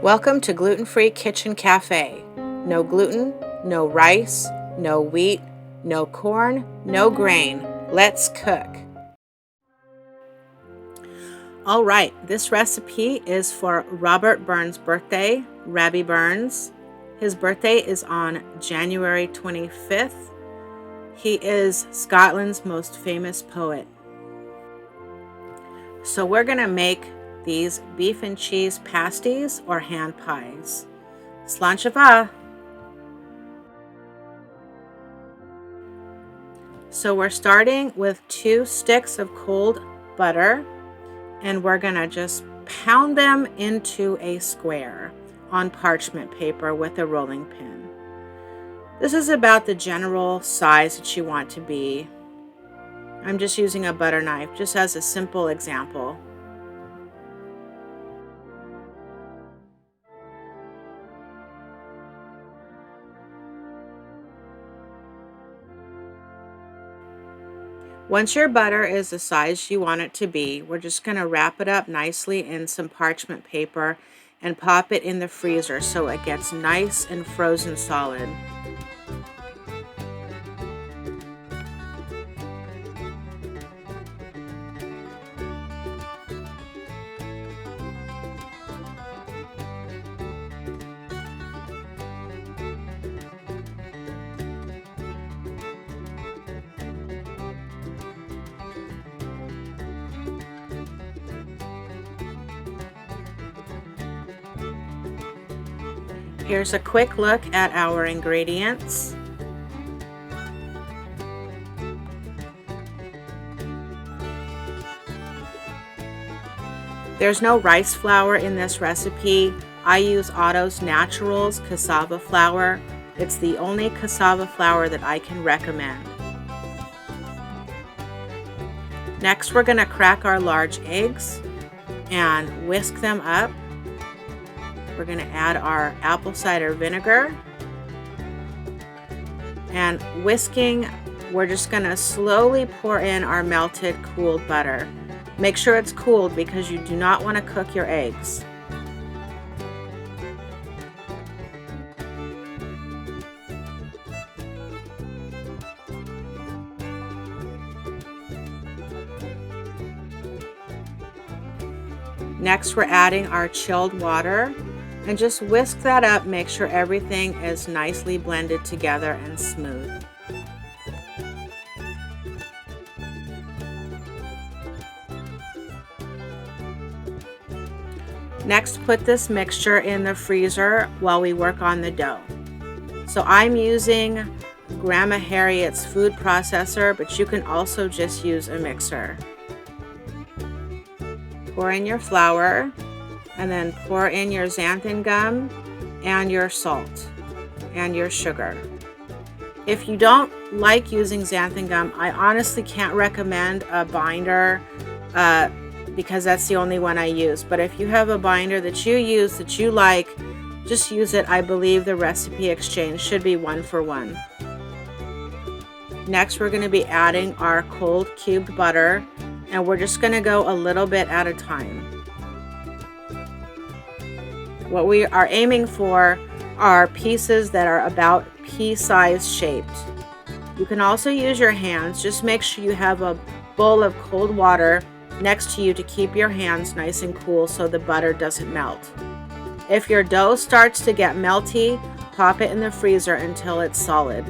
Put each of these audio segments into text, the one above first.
Welcome to Gluten Free Kitchen Cafe. No gluten, no rice, no wheat, no corn, no grain. Let's cook. All right, this recipe is for Robert Burns' birthday, Rabbi Burns. His birthday is on January 25th. He is Scotland's most famous poet. So we're going to make these beef and cheese pasties or hand pies. Slán Shava. So we're starting with 2 sticks of cold butter, and we're going to just pound them into a square on parchment paper with a rolling pin. This is about the general size that you want to be. I'm just using a butter knife just as a simple example. Once your butter is the size you want it to be, we're just going to wrap it up nicely in some parchment paper and pop it in the freezer so it gets nice and frozen solid. Here's a quick look at our ingredients. There's no rice flour in this recipe. I use Otto's Naturals cassava flour. It's the only cassava flour that I can recommend. Next, we're going to crack our large eggs and whisk them up. We're going to add our apple cider vinegar, and whisking, we're just going to slowly pour in our melted cooled butter. Make sure it's cooled because you do not want to cook your eggs. Next, we're adding our chilled water. And just whisk that up, make sure everything is nicely blended together and smooth. Next, put this mixture in the freezer while we work on the dough. So I'm using Grandma Harriet's food processor, but you can also just use a mixer. Pour in your flour. And then pour in your xanthan gum and your salt and your sugar. If you don't like using xanthan gum, I honestly can't recommend a binder because that's the only one I use. But if you have a binder that you use that you like, just use it. I believe the recipe exchange should be 1 for 1. Next, we're going to be adding our cold cubed butter, and we're just going to go a little bit at a time. What we are aiming for are pieces that are about pea-sized shaped. You can also use your hands. Just make sure you have a bowl of cold water next to you to keep your hands nice and cool so the butter doesn't melt. If your dough starts to get melty, pop it in the freezer until it's solid.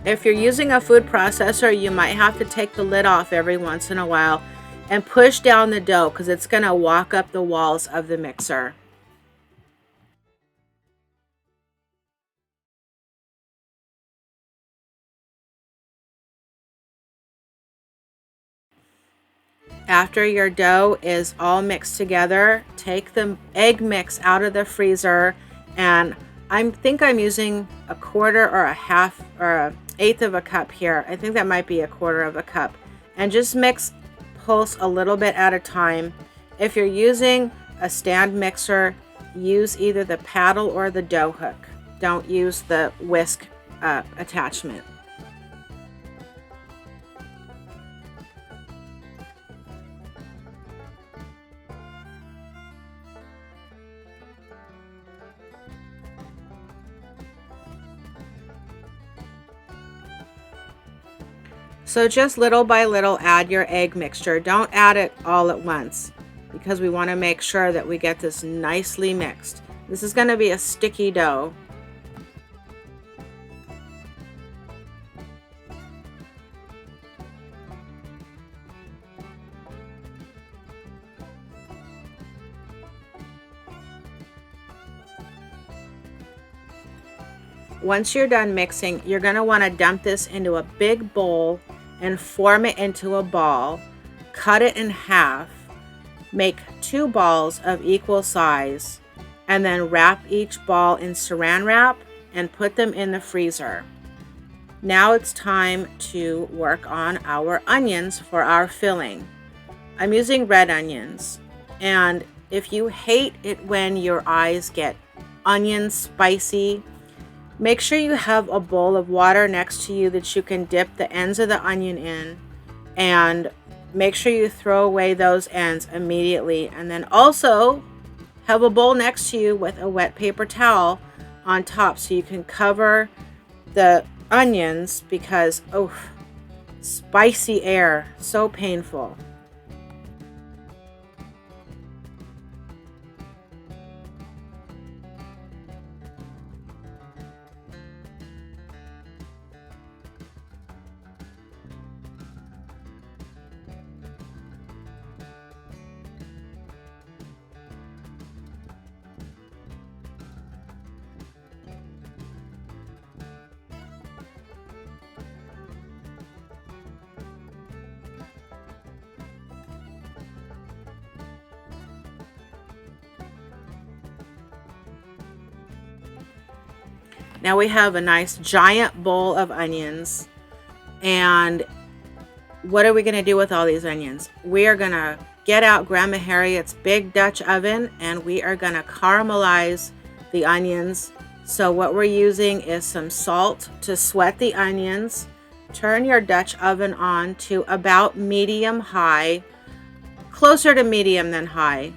If you're using a food processor, you might have to take the lid off every once in a while and push down the dough because it's going to walk up the walls of the mixer. After your dough is all mixed together, take the egg mix out of the freezer, and I think I'm using a quarter or a half or an eighth of a cup here. I think that might be a quarter of a cup. and just pulse a little bit at a time. If you're using a stand mixer, use either the paddle or the dough hook. Don't use the whisk attachment. So just little by little add your egg mixture. Don't add it all at once because we want to make sure that we get this nicely mixed. This is going to be a sticky dough. Once you're done mixing, you're going to want to dump this into a big bowl and form it into a ball. Cut it in half. Make 2 balls of equal size and then wrap each ball in saran wrap and put them in the freezer. Now it's time to work on our onions for our filling. I'm using red onions, and if you hate it when your eyes get onion spicy, make sure you have a bowl of water next to you that you can dip the ends of the onion in, and make sure you throw away those ends immediately. And then also have a bowl next to you with a wet paper towel on top so you can cover the onions because, oh, spicy air, so painful. Now we have a nice giant bowl of onions, and what are we going to do with all these onions? We are going to get out Grandma Harriet's big Dutch oven, and we are going to caramelize the onions. So what we're using is some salt to sweat the onions. Turn your Dutch oven on to about medium high, closer to medium than high.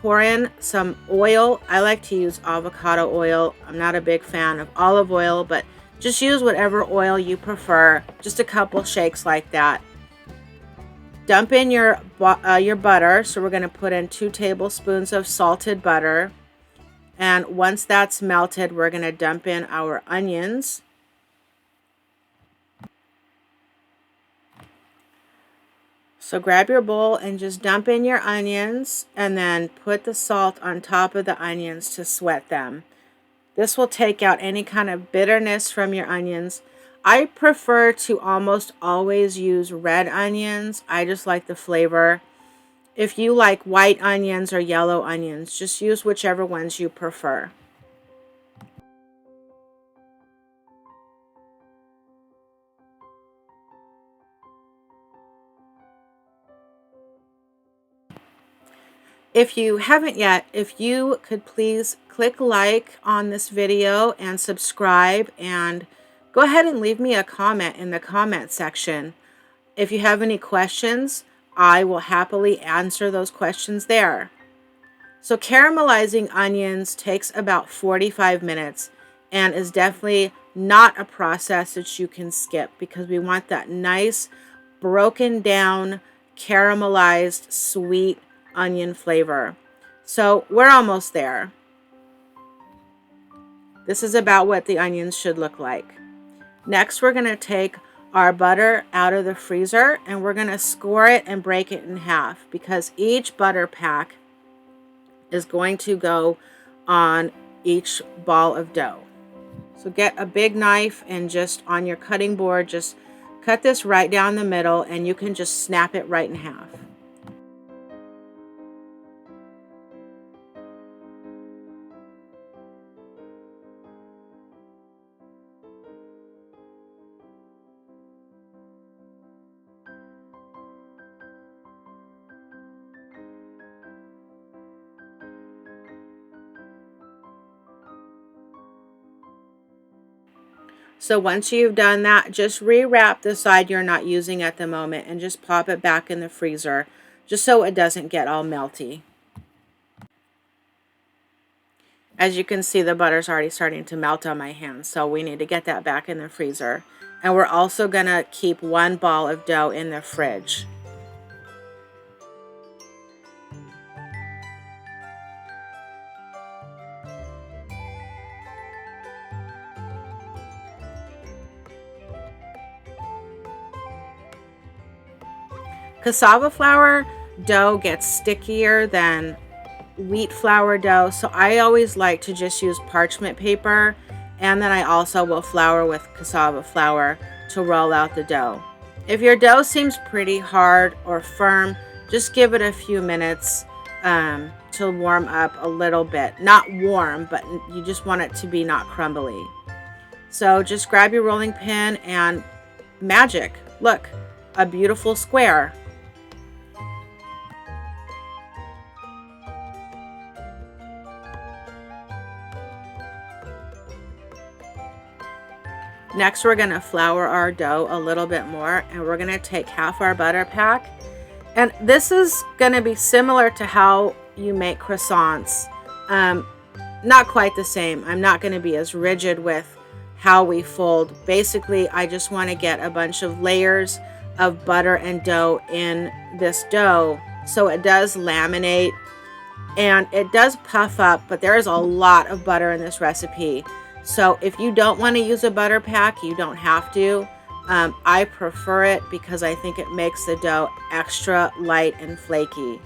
Pour in some oil. I like to use avocado oil. I'm not a big fan of olive oil, but just use whatever oil you prefer. Just a couple shakes like that. Dump in your butter. So we're going to put in 2 tablespoons of salted butter. And once that's melted, we're going to dump in our onions. So grab your bowl and just dump in your onions and then put the salt on top of the onions to sweat them. This will take out any kind of bitterness from your onions. I prefer to almost always use red onions. I just like the flavor. If you like white onions or yellow onions, just use whichever ones you prefer. If you haven't yet, if you could please click like on this video and subscribe, and go ahead and leave me a comment in the comment section. If you have any questions, I will happily answer those questions there. So caramelizing onions takes about 45 minutes and is definitely not a process that you can skip because we want that nice broken down caramelized sweet onion flavor. So we're almost there. This is about what the onions should look like. Next, we're going to take our butter out of the freezer and we're going to score it and break it in half because each butter pack is going to go on each ball of dough. So get a big knife and just on your cutting board, just cut this right down the middle and you can just snap it right in half. So once you've done that, just rewrap the side you're not using at the moment and just pop it back in the freezer just so it doesn't get all melty. As you can see, the butter's already starting to melt on my hands, so we need to get that back in the freezer. And we're also going to keep one ball of dough in the fridge. Cassava flour dough gets stickier than wheat flour dough, so I always like to just use parchment paper, and then I also will flour with cassava flour to roll out the dough. If your dough seems pretty hard or firm, just give it a few minutes to warm up a little bit. Not warm, but you just want it to be not crumbly. So just grab your rolling pin and magic. Look, a beautiful square. Next, we're going to flour our dough a little bit more, and we're going to take half our butter pack. And this is going to be similar to how you make croissants. Not quite the same. I'm not going to be as rigid with how we fold. Basically, I just want to get a bunch of layers of butter and dough in this dough so it does laminate and it does puff up, but there is a lot of butter in this recipe. So if you don't want to use a butter pack, you don't have to. I prefer it because I think it makes the dough extra light and flaky.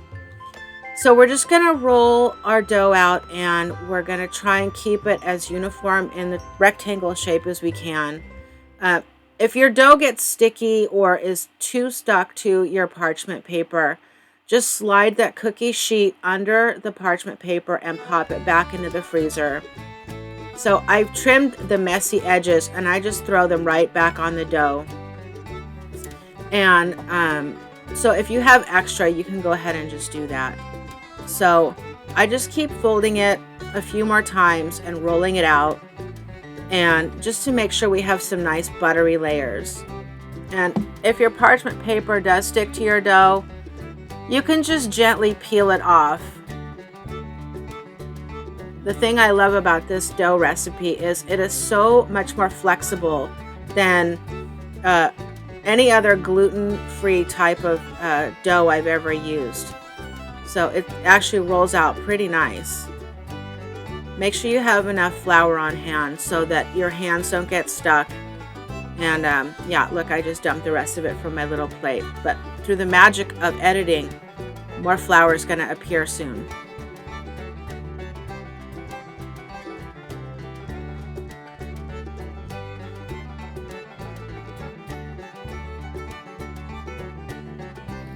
So we're just going to roll our dough out, and we're going to try and keep it as uniform in the rectangle shape as we can. If your dough gets sticky or is too stuck to your parchment paper, just slide that cookie sheet under the parchment paper and pop it back into the freezer. So I've trimmed the messy edges and I just throw them right back on the dough. And so if you have extra, you can go ahead and just do that. So I just keep folding it a few more times and rolling it out, and just to make sure we have some nice buttery layers. And if your parchment paper does stick to your dough, you can just gently peel it off. The thing I love about this dough recipe is it is so much more flexible than any other gluten-free type of dough I've ever used. So it actually rolls out pretty nice. Make sure you have enough flour on hand so that your hands don't get stuck. And yeah, look, I just dumped the rest of it from my little plate. But through the magic of editing, more flour is going to appear soon.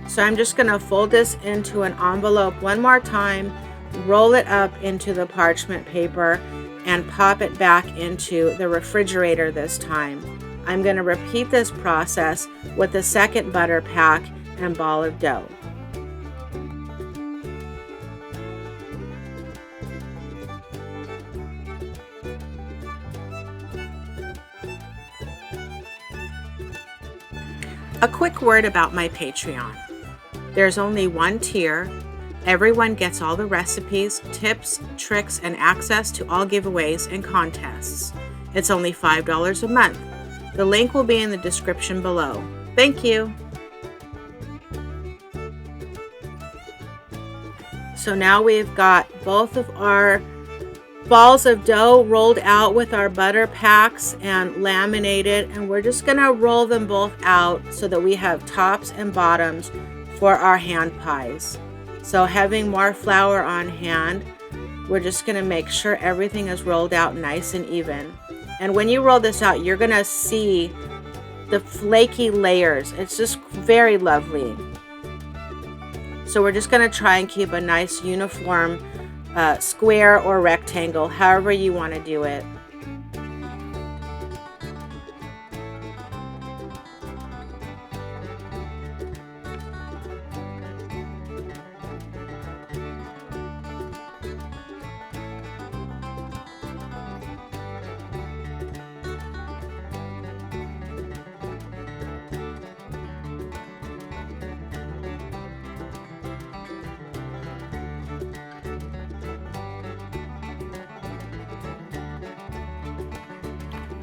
So I'm just going to fold this into an envelope one more time, roll it up into the parchment paper, and pop it back into the refrigerator this time. I'm going to repeat this process with the second butter pack and ball of dough. A quick word about my Patreon. There's only one tier. Everyone gets all the recipes, tips, tricks, and access to all giveaways and contests. It's only $5 a month. The link will be in the description below. Thank you. So now we've got both of our balls of dough rolled out with our butter packs and laminated, and we're just going to roll them both out so that we have tops and bottoms for our hand pies. So having more flour on hand, we're just going to make sure everything is rolled out nice and even. And when you roll this out, you're going to see the flaky layers. It's just very lovely. So we're just going to try and keep a nice uniform square or rectangle, however you want to do it.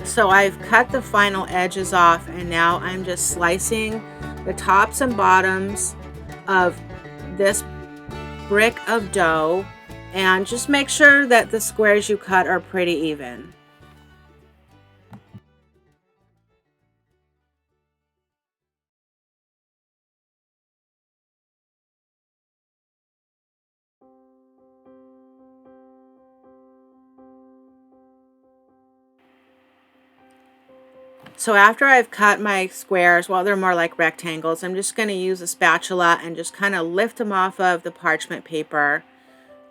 So I've cut the final edges off, and now I'm just slicing the tops and bottoms of this brick of dough, and just make sure that the squares you cut are pretty even. So after I've cut my squares, well, they're more like rectangles, I'm just going to use a spatula and just kind of lift them off of the parchment paper,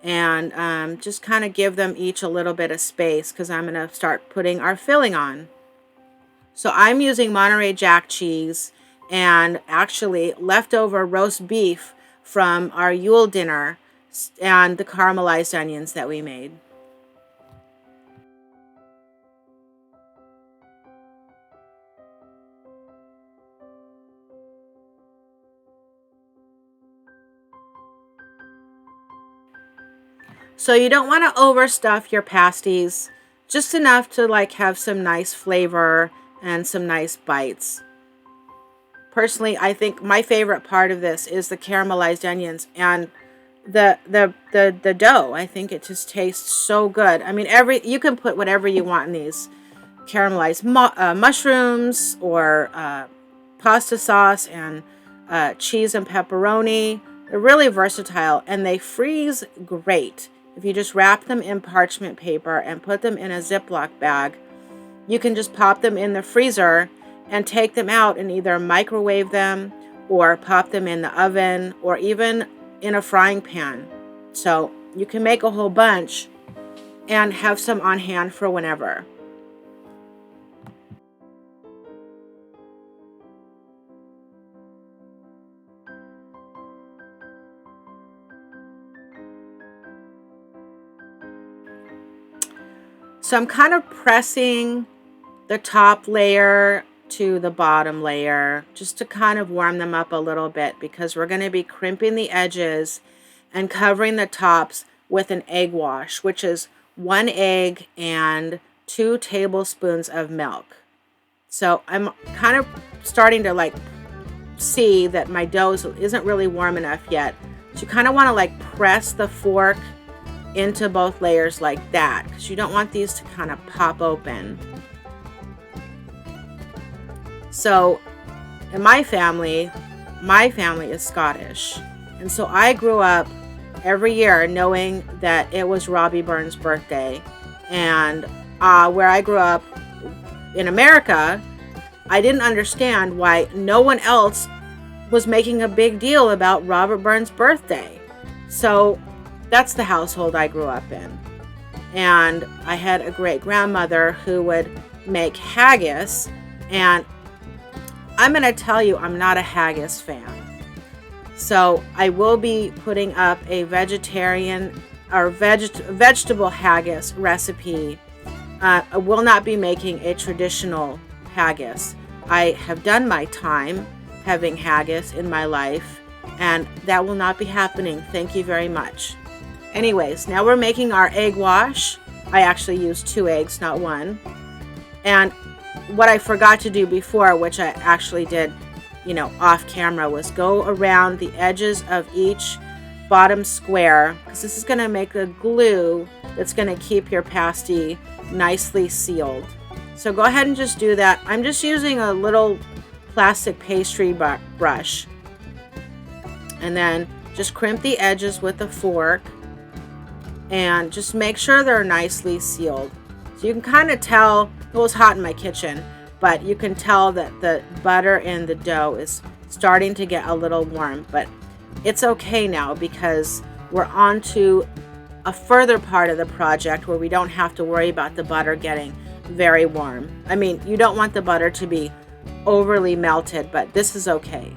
and just kind of give them each a little bit of space because I'm going to start putting our filling on. So I'm using Monterey Jack cheese and actually leftover roast beef from our Yule dinner and the caramelized onions that we made. So you don't want to overstuff your pasties, just enough to like have some nice flavor and some nice bites. Personally, I think my favorite part of this is the caramelized onions and the dough. I think it just tastes so good. I mean, you can put whatever you want in these caramelized mushrooms or pasta sauce and cheese and pepperoni. They're really versatile and they freeze great. If you just wrap them in parchment paper and put them in a Ziploc bag, you can just pop them in the freezer and take them out and either microwave them or pop them in the oven or even in a frying pan. So you can make a whole bunch and have some on hand for whenever. So I'm kind of pressing the top layer to the bottom layer just to kind of warm them up a little bit because we're going to be crimping the edges and covering the tops with an egg wash, which is 1 egg and 2 tablespoons of milk. So I'm kind of starting to like see that my dough isn't really warm enough yet. So you kind of want to like press the fork into both layers like that because you don't want these to kind of pop open. So in my family is Scottish, and so I grew up every year knowing that it was Robbie Burns' birthday. And where I grew up in America, I didn't understand why no one else was making a big deal about Robert Burns' birthday. So that's the household I grew up in. And I had a great grandmother who would make haggis, and I'm going to tell you, I'm not a haggis fan. So I will be putting up a vegetarian or vegetable haggis recipe. I will not be making a traditional haggis. I have done my time having haggis in my life, and that will not be happening. Thank you very much. Anyways, now we're making our egg wash. I actually used 2 eggs, not 1. And what I forgot to do before, which I actually did, off camera, was go around the edges of each bottom square because this is going to make a glue that's going to keep your pasty nicely sealed. So go ahead and just do that. I'm just using a little plastic pastry brush, and then just crimp the edges with a fork and just make sure they're nicely sealed. So you can kind of tell, it was hot in my kitchen, but you can tell that the butter in the dough is starting to get a little warm, but it's okay now because we're on to a further part of the project where we don't have to worry about the butter getting very warm. I mean, you don't want the butter to be overly melted, but this is okay.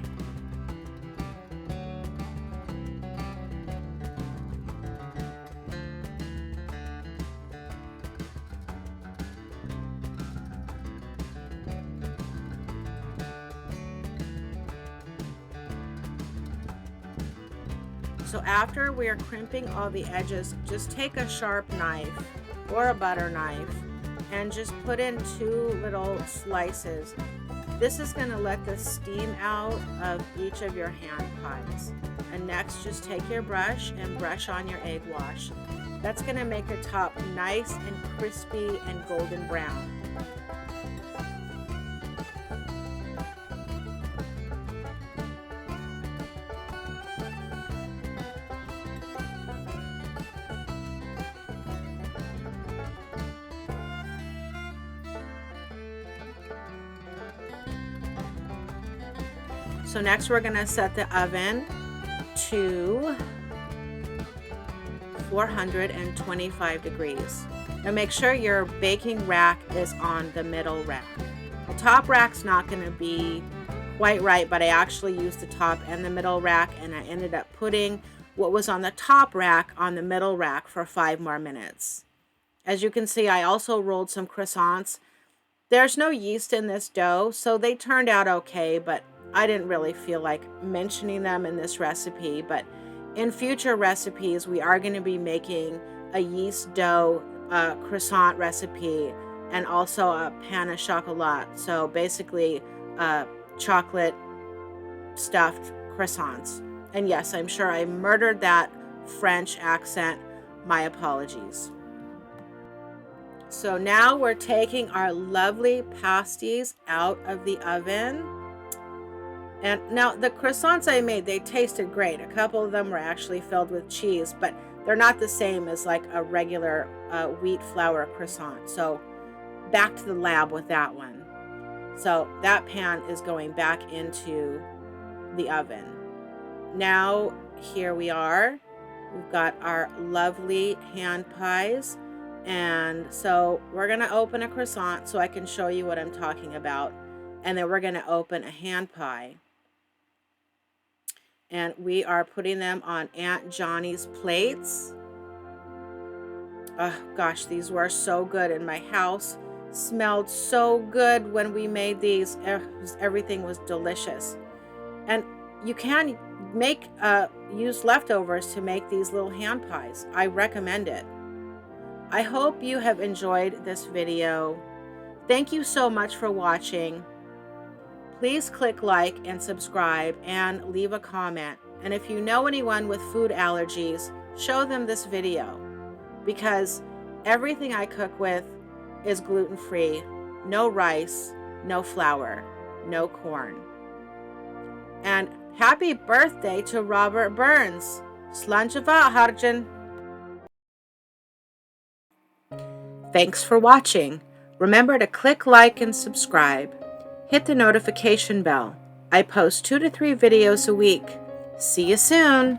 So after we're crimping all the edges, just take a sharp knife or a butter knife and just put in 2 little slices. This is going to let the steam out of each of your hand pies. And next, just take your brush and brush on your egg wash. That's going to make the top nice and crispy and golden brown. So next we're going to set the oven to 425 degrees. Now make sure your baking rack is on the middle rack. The top rack's not going to be quite right, but I actually used the top and the middle rack, and I ended up putting what was on the top rack on the middle rack for 5 more minutes. As you can see, I also rolled some croissants. There's no yeast in this dough, so they turned out okay, but I didn't really feel like mentioning them in this recipe. But in future recipes, we are going to be making a yeast dough croissant recipe and also a pain au chocolat. So basically, chocolate stuffed croissants. And yes, I'm sure I murdered that French accent. My apologies. So now we're taking our lovely pasties out of the oven. And now the croissants I made, they tasted great. A couple of them were actually filled with cheese, but they're not the same as like a regular wheat flour croissant. So back to the lab with that one. So that pan is going back into the oven. Now here we are. We've got our lovely hand pies. And so we're going to open a croissant so I can show you what I'm talking about. And then we're going to open a hand pie. And we are putting them on Aunt Johnny's plates. Oh gosh, these were so good in my house. Smelled so good when we made these. Everything was delicious. And you can use leftovers to make these little hand pies. I recommend it. I hope you have enjoyed this video. Thank you so much for watching. Please click like and subscribe and leave a comment. And if you know anyone with food allergies, show them this video, because everything I cook with is gluten-free, no rice, no flour, no corn. And happy birthday to Robert Burns. Slanjava Harjan. Thanks for watching. Remember to click like and subscribe. Hit the notification bell. I post 2 to 3 videos a week. See you soon.